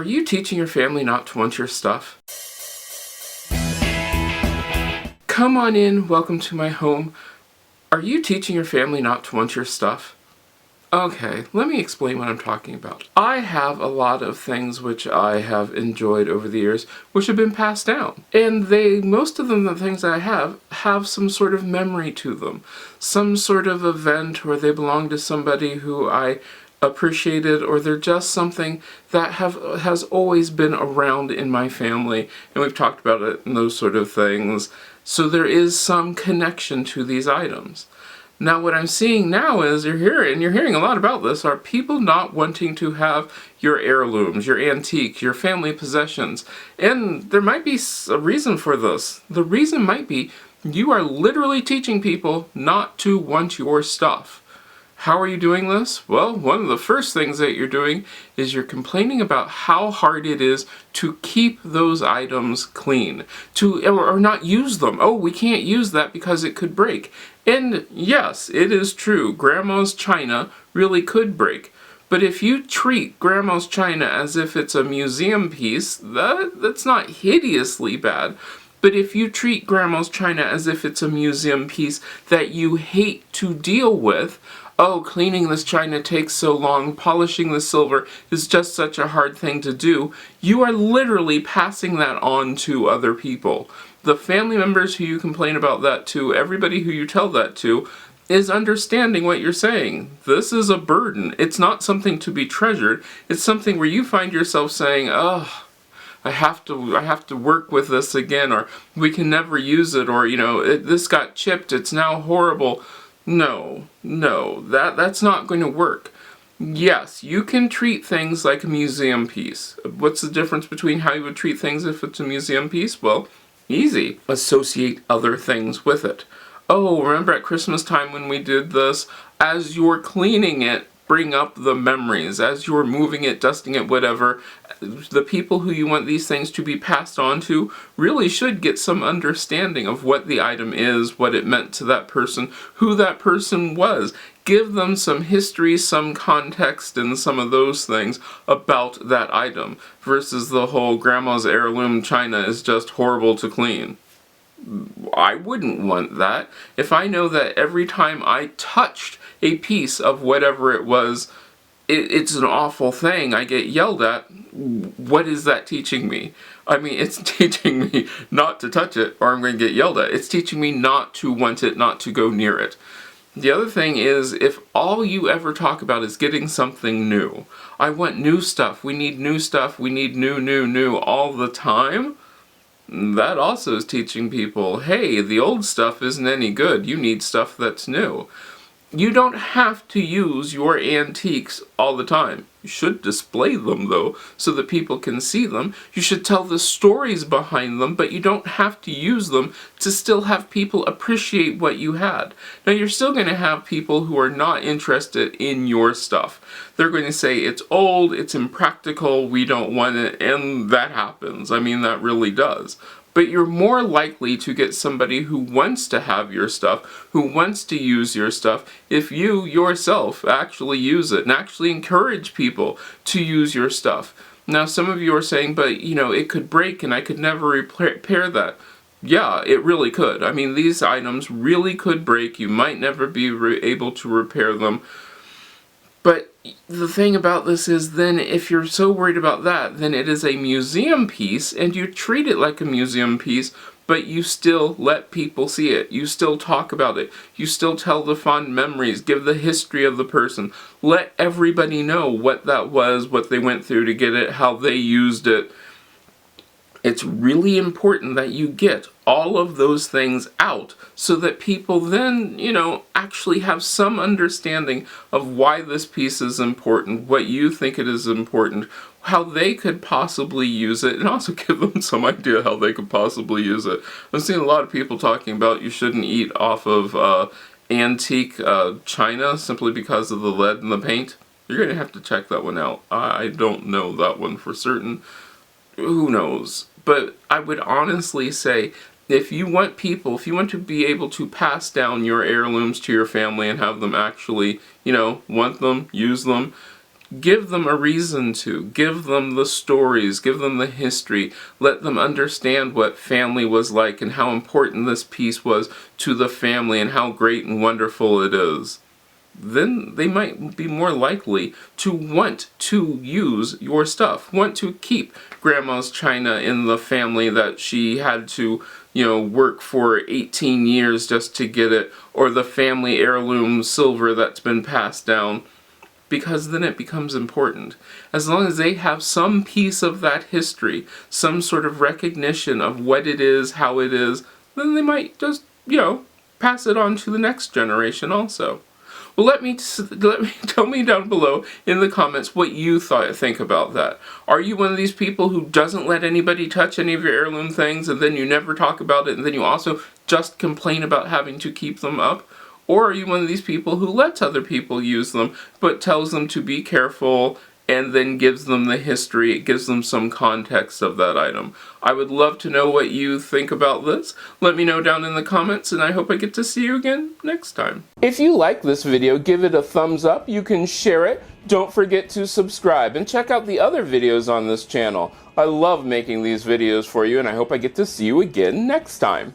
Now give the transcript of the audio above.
Are you teaching your family not to want your stuff? Come on in, welcome to my home. Are you teaching your family not to want your stuff? Okay, let me explain what I'm talking about. I have a lot of things which I have enjoyed over the years, which have been passed down. And most of them, the things I have some sort of memory to them. Some sort of event, or they belong to somebody who I appreciated, or they're just something that has always been around in my family, and we've talked about it and those sort of things. So there is some connection to these items. Now what I'm seeing now is you're hearing a lot about this, are people not wanting to have your heirlooms, your antiques, your family possessions. And there might be a reason for this. The reason might be you are literally teaching people not to want your stuff. How are you doing this? Well, one of the first things that you're doing is you're complaining about how hard it is to keep those items clean, or not use them. Oh, we can't use that because it could break. And yes, it is true, Grandma's china really could break. But if you treat Grandma's china as if it's a museum piece, that's not hideously bad. But if you treat Grandma's china as if it's a museum piece that you hate to deal with, oh, cleaning this china takes so long, polishing the silver is just such a hard thing to do, you are literally passing that on to other people. The family members who you complain about that to, everybody who you tell that to, is understanding what you're saying. This is a burden. It's not something to be treasured. It's something where you find yourself saying, oh, I have to work with this again, or we can never use it, or this got chipped, it's now horrible. No, that's not going to work. Yes, you can treat things like a museum piece. What's the difference between how you would treat things if it's a museum piece? Well, easy. Associate other things with it. Oh, remember at Christmas time when we did this? As you're cleaning it, bring up the memories. As you're moving it, dusting it, whatever, the people who you want these things to be passed on to really should get some understanding of what the item is, what it meant to that person, who that person was. Give them some history, some context, and some of those things about that item, versus the whole Grandma's heirloom china is just horrible to clean. I wouldn't want that. If I know that every time I touched a piece of whatever it was, it's an awful thing, I get yelled at, what is that teaching me? I mean, it's teaching me not to touch it or I'm going to get yelled at. It's teaching me not to want it, not to go near it. The other thing is, if all you ever talk about is getting something new, I want new stuff, we need new stuff, we need new all the time, that also is teaching people, hey, the old stuff isn't any good, you need stuff that's new. You don't have to use your antiques all the time. You should display them, though, so that people can see them. You should tell the stories behind them, but you don't have to use them to still have people appreciate what you had. Now, you're still going to have people who are not interested in your stuff. They're going to say, it's old, it's impractical, we don't want it, and that happens. I mean, that really does. But you're more likely to get somebody who wants to have your stuff, who wants to use your stuff, if you yourself actually use it and actually encourage people to use your stuff. Now, some of you are saying, but it could break and I could never repair that. Yeah, it really could. I mean, these items really could break. You might never be able to repair them. But the thing about this is, then if you're so worried about that, then it is a museum piece and you treat it like a museum piece, but you still let people see it. You still talk about it. You still tell the fond memories, give the history of the person. Let everybody know what that was, what they went through to get it, how they used it. It's really important that you get all of those things out so that people then, actually have some understanding of why this piece is important, what you think it is important, how they could possibly use it, and also give them some idea how they could possibly use it. I've seen a lot of people talking about you shouldn't eat off of antique china simply because of the lead in the paint. You're going to have to check that one out. I don't know that one for certain. Who knows? But I would honestly say, if you want to be able to pass down your heirlooms to your family and have them actually, want them, use them, Give them a reason to. Give them the stories. Give them the history. Let them understand what family was like and how important this piece was to the family and how great and wonderful it is. Then they might be more likely to want to use your stuff, want to keep grandma's china in the family that she had to, work for 18 years just to get it, or the family heirloom silver that's been passed down, because then it becomes important. As long as they have some piece of that history, some sort of recognition of what it is, how it is, then they might just, pass it on to the next generation also. Well, tell me down below in the comments what you think about that. Are you one of these people who doesn't let anybody touch any of your heirloom things, and then you never talk about it, and then you also just complain about having to keep them up? Or are you one of these people who lets other people use them, but tells them to be careful, and then gives them the history, it gives them some context of that item? I would love to know what you think about this. Let me know down in the comments, and I hope I get to see you again next time. If you like this video, give it a thumbs up. You can share it. Don't forget to subscribe, and check out the other videos on this channel. I love making these videos for you, and I hope I get to see you again next time.